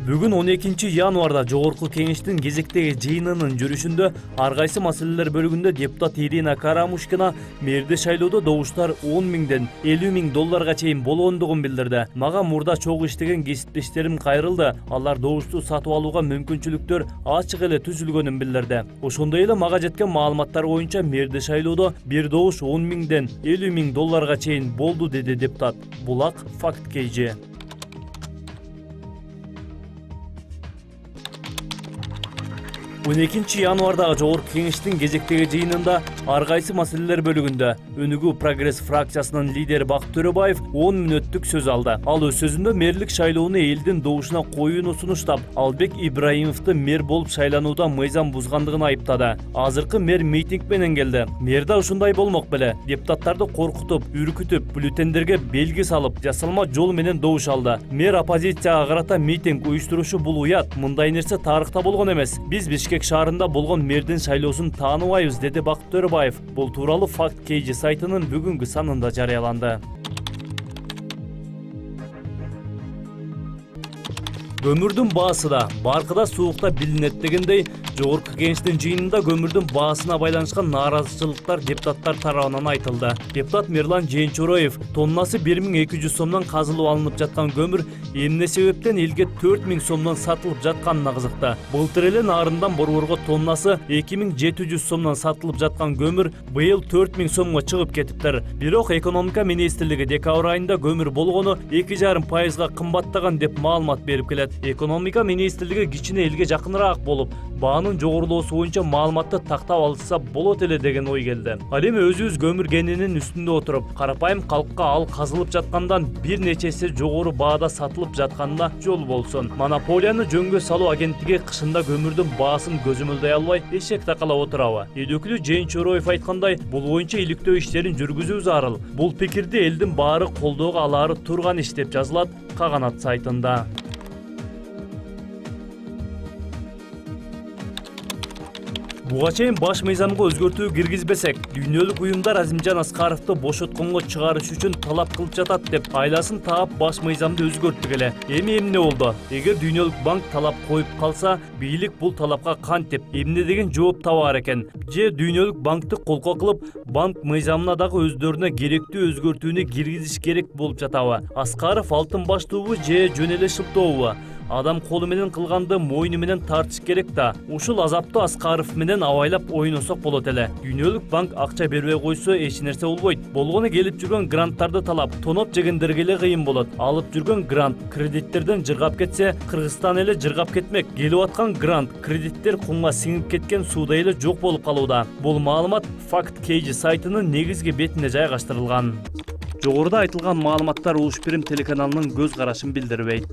Бүгүн 12 январда Жогорку кеңештин кезектеги жыйынынын жүрүшүндө ар кайсы маселелер бөлүгүндө депутат Ирина Карамушкина мэрди шайлоодо добуштар 10 миңден 50 миң долларга чейин болгондугун билдирди. Мага мурда чогуу иштеген кесиптештерим кайрылды. Алар добушту сатып алууга мүмкүнчүлүктөр ачык эле түзүлгөнүн билдирди. Ошондой эле мага жеткен маалыматтар боюнча мэрди шайлоодо бир добуш 10 миңден 50 миң долларга чейин болду, деди депутат. Булак факт KG. 12 январдагы Жогорку кеңештин кезектеги жыйынында ар кайсы маселелер бөлүгүндө Өнүгүү Прогресс фракциясынын лидери Бакыт Төрөбаев 10 мүнөттүк сөз алды. Ал өз сөзүндө мэрлик шайлоону элдин добушуна коюуну сунуштап, Албек Ибраимовду мэр болуп шайланууда мыйзам бузгандыгын айыптады. Азыркы мэр митинг менен келди. Мэрда ушундай болмок беле. Депутаттарды коркутуп, үркүтүп, бюллетендерге белги салып, жасалма жол менен добуш алды. Мэр оппозицияга карата митинг уюштурушу бул уят. Мындай нерсе тарыхта болгон эмес. Биз Бишкек шаарында болгон мэрдин шайлоосун тааныбайбыз, деди Бакыт Төрөбаев. Бул тууралуу Факт KG сайтынын бүгүнкү санында жарыяланды. Көмүрдүн баасы да баркыда суукта билинет дегендей, Жогорку кеңештин жыйынында көмүрдүн баасына байланышкан нааразычылыктар депутаттар тарабынан айтылды. Депутат Мирлан Жээнчороев тоннасы 1200 сомдон казылып алынып жаткан көмүр эмне себептен элге 4000 сомдон сатылып жатканына кызыкты. Былтыр эле нарындан борборго тоннасы 2700 сомдон сатылып жаткан көмүр быйыл 4000 сомго чыгып кетиптир. Бирок экономика министрлиги декабрь айында көмүр болгону 2,5% кымбаттаган деп маалымат берип келет. Экономика министрлиги кичине элге жакыныраак болуп, баанын жогорулоосу боюнча маалыматты тактап алса болот эле деген ой келди. Ал эми өзүбүз көмүр кенинин үстүндө отуруп, карапайым калкка ал казылып жаткандан бир нече эсе жогору баада сатылып жатканына жол болсун. Монополияны жөнгө салуу агенттиги кышында көмүрдүн баасын көзөмөлдөй албай эшек такалап отурабы? Эл өкүлү Жээнчороев айткандай, бул боюнча иликтөө иштерин жүргүзүү зарыл. Бул пикирди элдин баары колдоого алаары турган иш деп жазылат Каганат сайтында. Буга чейин баш мыйзамга өзгөртүү киргизбесек, дүйнөлүк уюмдар Азимжан Аскаровду бошотконго чыгарыш үчүн талап кылып жатат деп айласын таап баш мыйзамды өзгөрттүк эле. Эми эмне болду? Эгер дүйнөлүк банк талап коюп калса, бийлик бул талапка кантип, эмне деген жооп табаар экен? Же дүйнөлүк банкты колко кылып, банк мыйзамына дагы өздөрүнө керектүү өзгөртүүнү киргизиш керек болуп жатабы? Аскаров алтын баштуубу же жөн эле шылтообу? Адам колу менен кылганды мойну менен тартыш керек да. Ушул азаптуу Аскаров менен абайлап ойносок болот эле. Дүйнөлүк банк акча бербей койсо эч нерсе болбойт. Болгону келип жүргөн гранттарды талап, тоноп жегендерге эле кыйын болот. Алып жүргөн грант кредиттерден жыргап кетсе, Кыргызстан эле жыргап кетмек. Келип аткан грант кредиттер кумга сиңип кеткен суудай эле жок болуп калууда. Бул маалымат Факт KG сайтынын негизги бетине жайгаштырылган. Жогоруда айтылган маалыматтар Улуш Бирим телеканалынын көз карашын билдирбейт.